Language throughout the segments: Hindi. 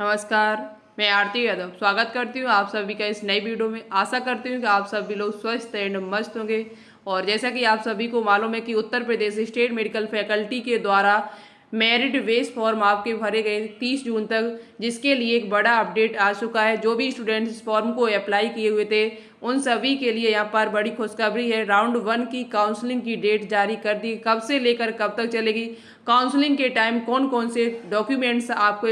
नमस्कार, मैं आरती यादव स्वागत करती हूँ आप सभी का इस नई वीडियो में। आशा करती हूँ कि आप सभी लोग स्वस्थ एंड मस्त होंगे। और जैसा कि आप सभी को मालूम है कि Uttar Pradesh state medical faculty के द्वारा मेरिट बेस फॉर्म आपके भरे गए 30 जून तक, जिसके लिए एक बड़ा अपडेट आ चुका है। जो भी स्टूडेंट्स इस फॉर्म को अप्लाई किए हुए थे उन सभी के लिए यहाँ पर बड़ी खुशखबरी है। राउंड 1 की काउंसलिंग की डेट जारी कर दी। कब से लेकर कब तक चलेगी, काउंसलिंग के टाइम कौन कौन से डॉक्यूमेंट्स आपको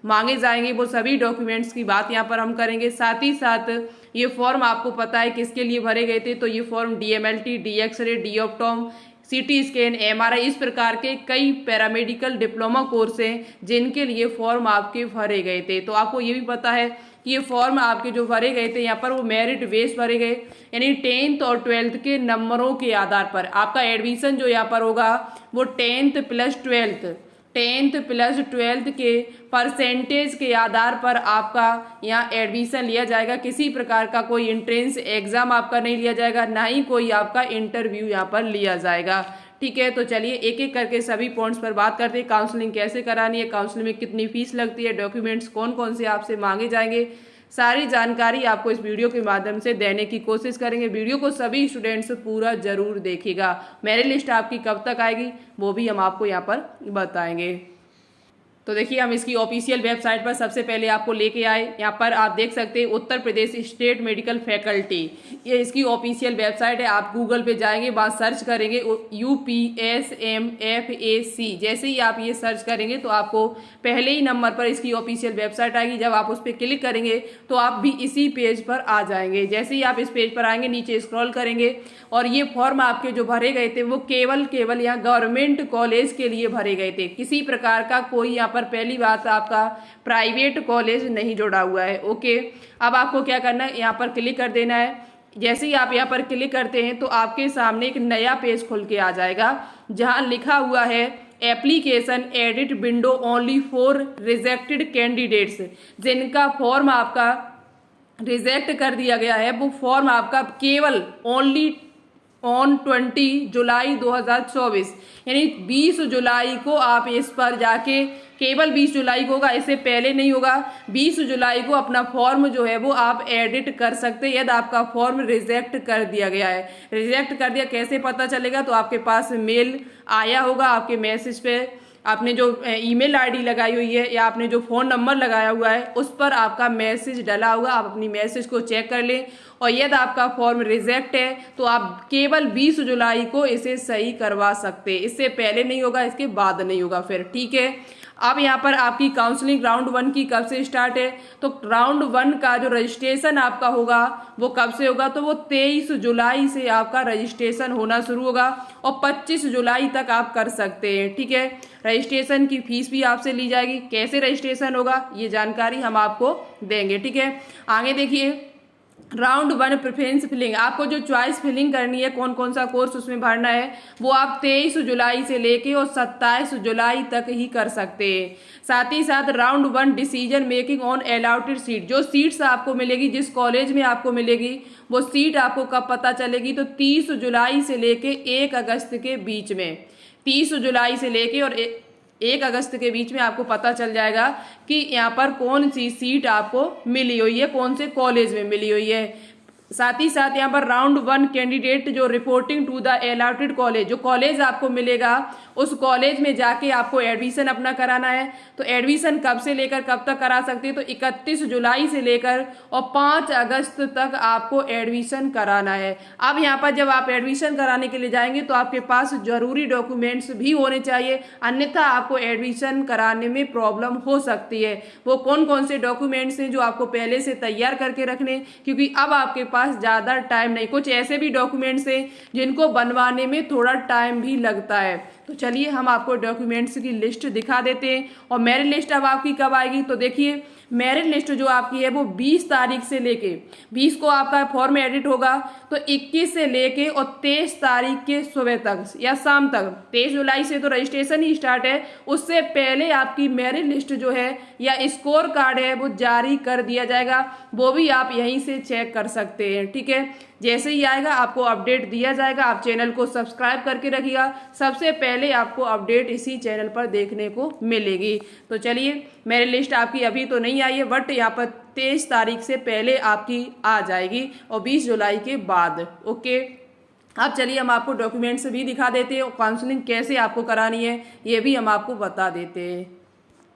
मांगे जाएंगे, वो सभी डॉक्यूमेंट्स की बात यहाँ पर हम करेंगे। साथ ही साथ ये फॉर्म आपको पता है किसके लिए भरे गए थे, तो ये form DMLT, D X-ray, D optom, CT scan, MRI इस प्रकार के कई पैरामेडिकल डिप्लोमा कोर्स हैं जिनके लिए फॉर्म आपके भरे गए थे। तो आपको ये भी पता है कि ये फॉर्म आपके जो भरे गए थे यहाँ पर वो मेरिट बेस भरे गए, यानी 10th और 12th के नंबरों के आधार पर आपका एडमिशन जो यहाँ पर होगा वो 10th प्लस 12th के परसेंटेज के आधार पर आपका यहाँ एडमिशन लिया जाएगा। किसी प्रकार का कोई एंट्रेंस एग्जाम आपका नहीं लिया जाएगा, ना ही कोई आपका इंटरव्यू यहाँ पर लिया जाएगा। ठीक है, तो चलिए एक एक करके सभी पॉइंट्स पर बात करते हैं। काउंसलिंग कैसे करानी है, काउंसलिंग में कितनी फीस लगती है, डॉक्यूमेंट्स कौन कौन से आपसे मांगे जाएंगे, सारी जानकारी आपको इस वीडियो के माध्यम से देने की कोशिश करेंगे। वीडियो को सभी स्टूडेंट्स पूरा जरूर देखिएगा। मेरिट लिस्ट आपकी कब तक आएगी वो भी हम आपको यहाँ पर बताएंगे। तो देखिए, हम इसकी ऑफिशियल वेबसाइट पर सबसे पहले आपको लेके आए। यहाँ पर आप देख सकते हैं Uttar Pradesh state medical faculty, ये इसकी ऑफिशियल वेबसाइट है। आप गूगल पे जाएंगे, बाद सर्च करेंगे UPSMFAC। जैसे ही आप ये सर्च करेंगे तो आपको पहले ही नंबर पर इसकी ऑफिशियल वेबसाइट आएगी। जब आप उस पर क्लिक करेंगे तो आप भी इसी पेज पर आ जाएंगे। जैसे ही आप इस पेज पर आएंगे, नीचे स्क्रॉल करेंगे और ये फॉर्म आपके जो भरे गए थे वो केवल यहाँ गवर्नमेंट कॉलेज के लिए भरे गए थे। किसी प्रकार का कोई यहाँ पर पहली बात आपका प्राइवेट कॉलेज नहीं जुड़ा हुआ है। ओके, अब आपको क्या करना है, यहाँ पर क्लिक कर देना है। जैसे ही आप यहाँ पर क्लिक करते हैं तो आपके सामने एक नया पेज खुल के आ जाएगा जहां लिखा हुआ है application edit window only for rejected candidates. जिनका फॉर्म आपका रिजेक्ट कर दिया गया है वो फॉर्म आपका केवल ओनली ऑन 20 जुलाई 2024, यानी 20 जुलाई को आप इस पर जाके, केवल 20 जुलाई को होगा, इससे पहले नहीं होगा। 20 जुलाई को अपना फॉर्म जो है वो आप एडिट कर सकते हैं यदि आपका फॉर्म रिजेक्ट कर दिया गया है। रिजेक्ट कर दिया कैसे पता चलेगा, तो आपके पास मेल आया होगा, आपके मैसेज पे आपने जो ईमेल आईडी लगाई हुई है या आपने जो फ़ोन नंबर लगाया हुआ है उस पर आपका मैसेज डला होगा। आप अपनी मैसेज को चेक कर लें और यदि आपका फॉर्म रिजेक्ट है तो आप केवल 20 जुलाई को इसे सही करवा सकते हैं। इससे पहले नहीं होगा, इसके बाद नहीं होगा फिर। ठीक है, अब यहाँ पर आपकी काउंसलिंग राउंड 1 की कब से स्टार्ट है, तो राउंड 1 का जो रजिस्ट्रेशन आपका होगा वो कब से होगा, तो वो 23 जुलाई से आपका रजिस्ट्रेशन होना शुरू होगा और 25 जुलाई तक आप कर सकते हैं। ठीक है, रजिस्ट्रेशन की फीस भी आपसे ली जाएगी। कैसे रजिस्ट्रेशन होगा ये जानकारी हम आपको देंगे। ठीक है, आगे देखिए, राउंड 1 प्रेफरेंस फिलिंग, आपको जो चॉइस फिलिंग करनी है, कौन कौन सा कोर्स उसमें भरना है, वो आप 23 जुलाई से लेके और 27 जुलाई तक ही कर सकते हैं। साथ ही साथ round 1 decision making on allotted seat, जो सीट्स आपको मिलेगी, जिस कॉलेज में आपको मिलेगी वो सीट आपको कब पता चलेगी, तो 30 जुलाई से लेके 1 अगस्त के बीच में, 30 जुलाई से लेके और 1 अगस्त के बीच में आपको पता चल जाएगा कि यहाँ पर कौन सी सीट आपको मिली हुई है, कौन से कॉलेज में मिली हुई है। साथ ही साथ यहाँ पर राउंड 1 कैंडिडेट जो reporting to the allotted college, जो कॉलेज आपको मिलेगा उस कॉलेज में जाके आपको एडमिशन अपना कराना है। तो एडमिशन कब से लेकर कब तक करा सकते हैं, तो 31 जुलाई से लेकर और 5 अगस्त तक आपको एडमिशन कराना है। अब यहाँ पर जब आप एडमिशन कराने के लिए जाएंगे तो आपके पास जरूरी डॉक्यूमेंट्स भी होने चाहिए, अन्यथा आपको एडमिशन कराने में प्रॉब्लम हो सकती है। वो कौन कौन से डॉक्यूमेंट्स हैं जो आपको पहले से तैयार करके रखने, क्योंकि अब आपके पास ज्यादा टाइम नहीं। कुछ ऐसे भी डॉक्यूमेंट्स हैं जिनको बनवाने में थोड़ा टाइम भी लगता है। तो चलिए हम आपको डॉक्यूमेंट्स की लिस्ट दिखा देते हैं। और मेरिट लिस्ट अब आपकी कब आएगी, तो देखिए मेरिट लिस्ट जो आपकी है वो 20 तारीख से लेके, 20 को आपका फॉर्म एडिट होगा, तो 21 से लेके और 23 तारीख के सुबह तक या शाम तक, 23 जुलाई से तो रजिस्ट्रेशन ही स्टार्ट है, उससे पहले आपकी मेरिट लिस्ट जो है या स्कोर कार्ड है वो जारी कर दिया जाएगा। वो भी आप यहीं से चेक कर सकते हैं। ठीक है, जैसे ही आएगा आपको अपडेट दिया जाएगा। आप चैनल को सब्सक्राइब करके रखिएगा, सबसे पहले आपको अपडेट इसी चैनल पर देखने को मिलेगी। तो चलिए, मेरी लिस्ट आपकी अभी तो नहीं आई है, बट यहाँ पर 23 तारीख से पहले आपकी आ जाएगी और 20 जुलाई के बाद। ओके, अब चलिए हम आपको डॉक्यूमेंट्स भी दिखा देते हैं और काउंसलिंग कैसे आपको करानी है ये भी हम आपको बता देते हैं।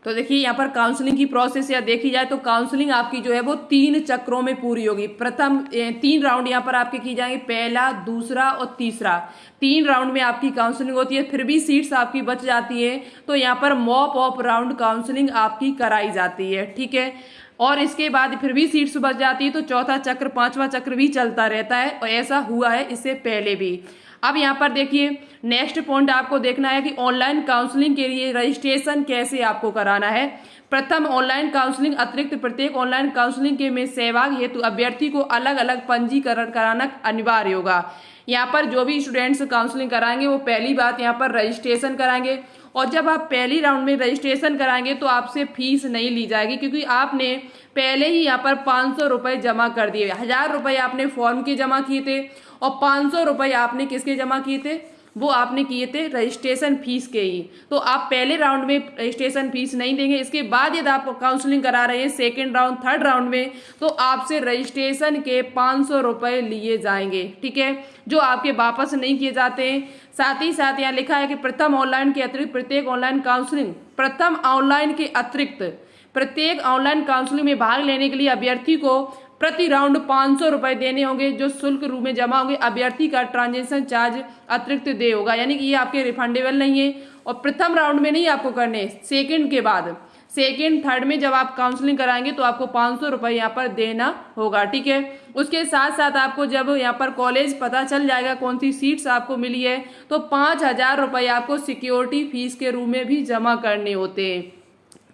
तो देखिए, यहाँ पर काउंसलिंग की प्रोसेस या देखी जाए तो काउंसलिंग आपकी जो है वो 3 चक्रों में पूरी होगी। प्रथम 3 राउंड यहाँ पर आपके की जाएंगे, पहला, दूसरा और तीसरा। 3 राउंड में आपकी काउंसलिंग होती है। फिर भी सीट्स आपकी बच जाती है तो यहाँ पर मॉप ऑफ राउंड काउंसलिंग आपकी कराई जाती है, ठीक है। और इसके बाद फिर भी सीट्स बच जाती है तो चौथा चक्र, 5वां चक्र भी चलता रहता है और ऐसा हुआ है इससे पहले भी। अब यहाँ पर देखिए, नेक्स्ट पॉइंट आपको देखना है कि ऑनलाइन काउंसलिंग के लिए रजिस्ट्रेशन कैसे आपको कराना है। प्रथम, ऑनलाइन काउंसलिंग अतिरिक्त प्रत्येक ऑनलाइन काउंसलिंग के में सहभाग हेतु अभ्यर्थी को अलग अलग पंजीकरण कराना अनिवार्य होगा। यहाँ पर जो भी स्टूडेंट्स काउंसलिंग कराएंगे वो पहली बात यहाँ पर रजिस्ट्रेशन कराएंगे। और जब आप पहली राउंड में रजिस्ट्रेशन कराएंगे तो आपसे फीस नहीं ली जाएगी, क्योंकि आपने पहले ही यहाँ पर 500 रुपये जमा कर दिए। 1000 रुपये आपने फॉर्म के जमा किए थे और 500 रुपये आपने किसके जमा किए थे, वो आपने किए थे रजिस्ट्रेशन फीस के ही। तो आप पहले राउंड में रजिस्ट्रेशन फीस नहीं देंगे। इसके बाद यदि आप काउंसलिंग करा रहे हैं सेकेंड राउंड, थर्ड राउंड में, तो आपसे रजिस्ट्रेशन के 500 रुपये लिए जाएंगे, ठीक है, जो आपके वापस नहीं किए जाते हैं। साथ ही साथ यहाँ लिखा है कि प्रथम ऑनलाइन के अतिरिक्त प्रत्येक ऑनलाइन काउंसलिंग प्रथम ऑनलाइन के अतिरिक्त प्रत्येक ऑनलाइन काउंसलिंग में भाग लेने के लिए अभ्यर्थी को प्रति राउंड 500 रुपये देने होंगे, जो शुल्क रूप में जमा होंगे। अभ्यर्थी का ट्रांजेक्शन चार्ज अतिरिक्त दे होगा, यानी कि ये आपके रिफंडेबल नहीं है। और प्रथम राउंड में नहीं आपको करने, सेकंड के बाद, सेकंड थर्ड में जब आप काउंसलिंग कराएंगे तो आपको 500 रुपये यहाँ पर देना होगा, ठीक है। उसके साथ साथ आपको जब यहाँ पर कॉलेज पता चल जाएगा कौन सी सीट्स आपको मिली है तो 5000 रुपये आपको सिक्योरिटी फीस के रूप में भी जमा करने होते हैं।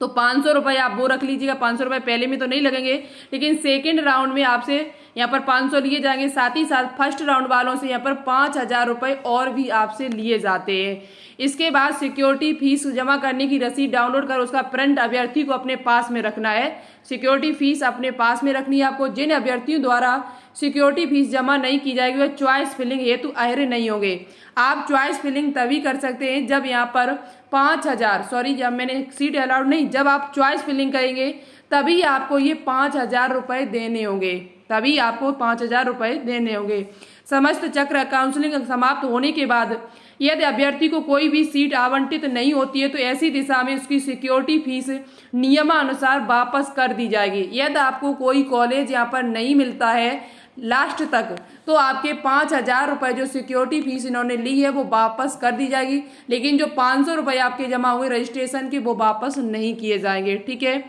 तो 500 रुपये आप वो रख लीजिएगा, 500 रुपये पहले में तो नहीं लगेंगे, लेकिन सेकेंड राउंड में आपसे यहाँ पर 500 लिए जाएंगे। साथ ही साथ फर्स्ट राउंड वालों से यहाँ पर 5000 रुपये और भी आपसे लिए जाते हैं। इसके बाद सिक्योरिटी फीस जमा करने की रसीद डाउनलोड कर उसका प्रिंट अभ्यर्थी को अपने पास में रखना है। सिक्योरिटी फीस अपने पास में रखनी है आपको। जिन अभ्यर्थियों द्वारा सिक्योरिटी फीस जमा नहीं की जाएगी वह चॉइस फिलिंग हेतु अहर्य नहीं होंगे। आप चॉइस फिलिंग तभी कर सकते हैं जब यहाँ पर 5000, जब मैंने सीट अलाउड नहीं, जब आप चॉइस फिलिंग करेंगे तभी आपको ये 5000 रुपये देने होंगे, तभी आपको 5000 रुपये देने होंगे। समस्त चक्र काउंसलिंग समाप्त होने के बाद यदि अभ्यर्थी को कोई भी सीट आवंटित नहीं होती है तो ऐसी दिशा में उसकी सिक्योरिटी फीस नियमानुसार वापस कर दी जाएगी। यदि आपको कोई कॉलेज यहाँ पर नहीं मिलता है लास्ट तक तो आपके 5000 रुपये जो सिक्योरिटी फीस इन्होंने ली है वो वापस कर दी जाएगी, लेकिन जो 500 रुपये आपके जमा हुए रजिस्ट्रेशन के वो वापस नहीं किए जाएंगे, ठीक है।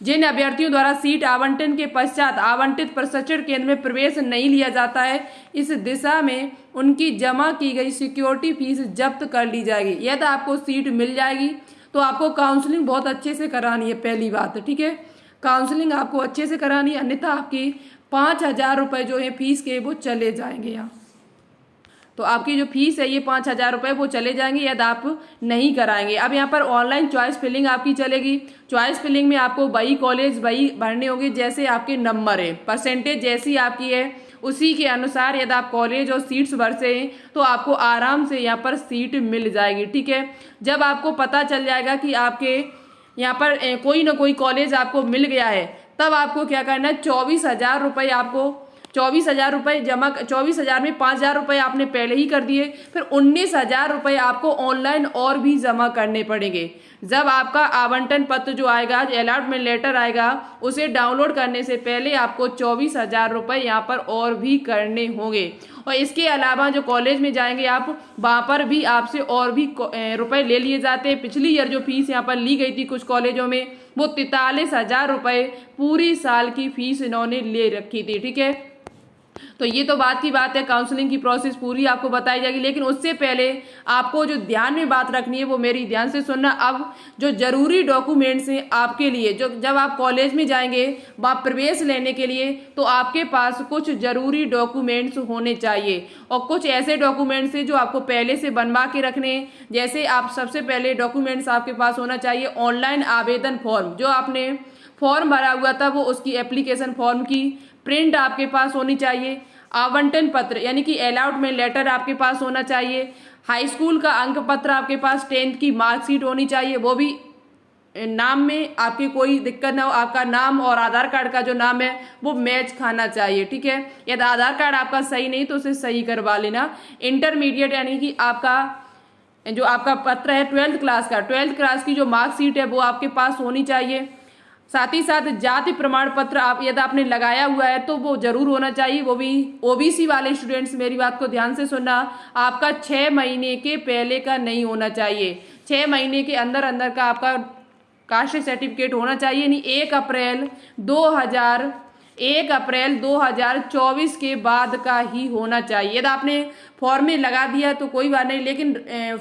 जिन अभ्यर्थियों द्वारा सीट आवंटन के पश्चात आवंटित प्रशिक्षण केंद्र में प्रवेश नहीं लिया जाता है, इस दिशा में उनकी जमा की गई सिक्योरिटी फीस जब्त कर ली जाएगी। यदि आपको सीट मिल जाएगी तो आपको काउंसलिंग बहुत अच्छे से करानी है, पहली बात, ठीक है, काउंसलिंग आपको अच्छे से करानी है, अन्यथा आपकी 5000 रुपये जो है फीस के वो चले जाएंगे। यहाँ तो आपकी जो फीस है ये 5000 रुपये वो चले जाएंगे यदि आप नहीं कराएंगे। अब यहाँ पर ऑनलाइन चॉइस फिलिंग आपकी चलेगी। चॉइस फिलिंग में आपको वही कॉलेज वही भरने होंगे जैसे आपके नंबर है, परसेंटेज जैसी आपकी है उसी के अनुसार यदि आप कॉलेज और सीट्स भरते हैं तो आपको आराम से यहाँ पर सीट मिल जाएगी, ठीक है। जब आपको पता चल जाएगा कि आपके यहाँ पर कोई ना कोई कॉलेज आपको मिल गया है तब आपको क्या करना है, 24,000 रुपये आपको 24,000 रुपये जमा, 24,000 में 5,000 रुपये आपने पहले ही कर दिए, फिर 19,000 रुपये आपको ऑनलाइन और भी जमा करने पड़ेंगे। जब आपका आवंटन पत्र जो आएगा, अलॉटमेंट लेटर आएगा, उसे डाउनलोड करने से पहले आपको 24,000 रुपये यहाँ पर और भी करने होंगे। और इसके अलावा जो कॉलेज में जाएंगे आप, वहाँ पर भी आपसे और भी रुपए ले लिए जाते हैं। पिछली ईयर जो फीस यहाँ पर ली गई थी कुछ कॉलेजों में वो 43,000 रुपये पूरी साल की फीस इन्होंने ले रखी थी, ठीक है। तो ये तो बात की बात है, काउंसलिंग की प्रोसेस पूरी आपको बताई जाएगी, लेकिन उससे पहले आपको जो ध्यान में बात रखनी है वो मेरी ध्यान से सुनना। अब जो जरूरी डॉक्यूमेंट्स हैं आपके लिए, जो जब आप कॉलेज में जाएंगे वहाँ प्रवेश लेने के लिए, तो आपके पास कुछ जरूरी डॉक्यूमेंट्स होने चाहिए और कुछ ऐसे डॉक्यूमेंट्स हैं जो आपको पहले से बनवा के रखने हैं। जैसे आप सबसे पहले डॉक्यूमेंट्स आपके पास होना चाहिए ऑनलाइन आवेदन फॉर्म, जो आपने फॉर्म भरा हुआ था वो उसकी एप्लीकेशन फॉर्म की प्रिंट आपके पास होनी चाहिए। आवंटन पत्र यानी कि अलॉटमेंट लेटर आपके पास होना चाहिए। हाई स्कूल का अंक पत्र आपके पास, 10th की मार्कशीट होनी चाहिए, वो भी नाम में आपकी कोई दिक्कत ना हो, आपका नाम और आधार कार्ड का जो नाम है वो मैच खाना चाहिए, ठीक है। यदि आधार कार्ड आपका सही नहीं तो उसे सही करवा लेना। इंटरमीडिएट यानी कि आपका जो आपका पत्र है 12th क्लास का, 12th क्लास की जो मार्कशीट है वो आपके पास होनी चाहिए। साथ ही साथ जाति प्रमाण पत्र आप यदि आपने लगाया हुआ है तो वो जरूर होना चाहिए, वो भी ओबीसी वाले स्टूडेंट्स मेरी बात को ध्यान से सुनना, आपका 6 महीने के पहले का नहीं होना चाहिए, 6 महीने के अंदर अंदर का आपका कास्ट सर्टिफिकेट होना चाहिए। नहीं 1 अप्रैल 2024 के बाद का ही होना चाहिए। यदि आपने फॉर्म में लगा दिया तो कोई बात नहीं, लेकिन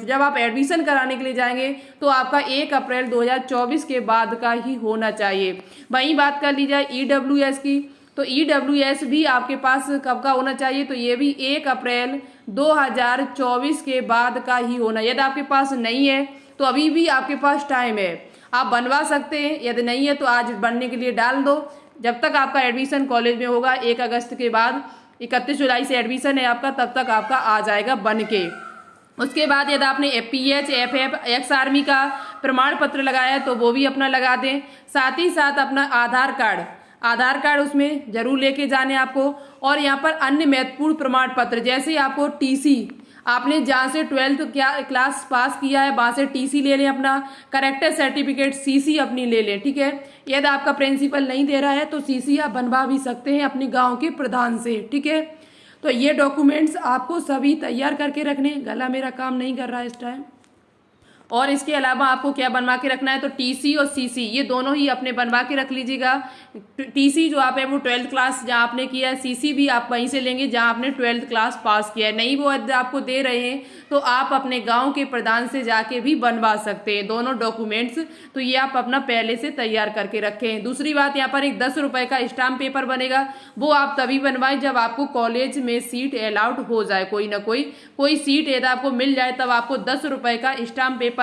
जब आप एडमिशन कराने के लिए जाएंगे तो आपका 1 अप्रैल 2024 के बाद का ही होना चाहिए। वहीं बात कर ली जाए ईडब्ल्यूएस की, तो ईडब्ल्यूएस भी आपके पास कब का होना चाहिए, तो ये भी 1 अप्रैल 2024 के बाद का ही होना। यदि आपके पास नहीं है तो अभी भी आपके पास टाइम है, आप बनवा सकते हैं। यदि नहीं है तो आज बनने के लिए डाल दो, जब तक आपका एडमिशन कॉलेज में होगा 1 अगस्त के बाद, 31 जुलाई से एडमिशन है आपका, तब तक आपका आ जाएगा बन के। उसके बाद यदि आपने PH FF एक्स आर्मी का प्रमाण पत्र लगाया है तो वो भी अपना लगा दें। साथ ही साथ अपना आधार कार्ड उसमें जरूर लेके जाने आपको। और यहाँ पर अन्य महत्वपूर्ण प्रमाण पत्र, जैसे आपको TC, आपने जहाँ से 12th क्लास पास किया है वहाँ से TC ले लें, अपना करेक्टर सर्टिफिकेट CC अपनी ले लें, ठीक है। यदि आपका प्रिंसिपल नहीं दे रहा है तो CC आप बनवा भी सकते हैं अपने गांव के प्रधान से, ठीक है। तो ये डॉक्यूमेंट्स आपको सभी तैयार करके रखने। गला मेरा काम नहीं कर रहा है इस टाइम। और इसके अलावा आपको क्या बनवा के रखना है, तो TC और CC ये दोनों ही अपने बनवा के रख लीजिएगा। TC जो आप है वो 12th क्लास जहाँ आपने किया है, CC भी आप वहीं से लेंगे जहाँ आपने 12th क्लास पास किया है। नहीं वो आपको दे रहे हैं तो आप अपने गांव के प्रधान से जाके भी बनवा सकते हैं दोनों डॉक्यूमेंट्स। तो ये आप अपना पहले से तैयार करके रखें। दूसरी बात, यहाँ पर एक 10 रुपये का स्टाम्प पेपर बनेगा, वो आप तभी बनवाएं जब आपको कॉलेज में सीट अलाउड हो जाए। कोई सीट यदि आपको मिल जाए तब आपको 10 रुपये का स्टाम्प पेपर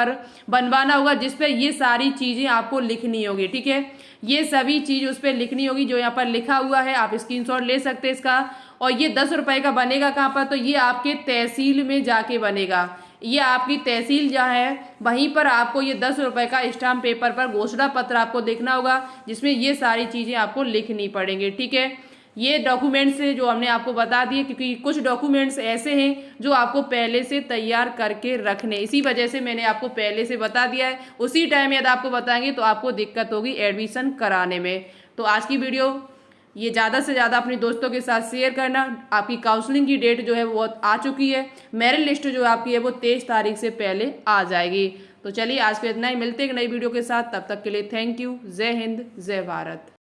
बनवाना होगा, जिसपे ये सारी चीजें आपको लिखनी होगी, ठीक है। ये सभी चीज उस पर लिखनी होगी जो यहाँ पर लिखा हुआ है, आप स्क्रीनशॉट ले सकते हैं इसका। और ये 10 रुपये का बनेगा कहाँ पर, तो ये आपके तहसील में जाके बनेगा। ये आपकी तहसील जहाँ है वहीं पर आपको ये 10 रुपये का स्टाम्प पेपर पर घोषणा पत्र आपको देखना होगा, जिसमें ये सारी चीजें आपको लिखनी पड़ेंगी, ठीक है। ये डॉक्यूमेंट्स जो हमने आपको बता दिए, क्योंकि कुछ डॉक्यूमेंट्स ऐसे हैं जो आपको पहले से तैयार करके रखने, इसी वजह से मैंने आपको पहले से बता दिया है। उसी टाइम यदि आपको बताएंगे तो आपको दिक्कत होगी एडमिशन कराने में। तो आज की वीडियो ये ज़्यादा से ज़्यादा अपने दोस्तों के साथ शेयर करना। आपकी काउंसलिंग की डेट जो है वो आ चुकी है, मेरिट लिस्ट जो आपकी है वो 23 तारीख से पहले आ जाएगी। तो चलिए आज को इतना ही, मिलते हैं एक नई वीडियो के साथ, तब तक के लिए थैंक यू। जय हिंद, जय भारत।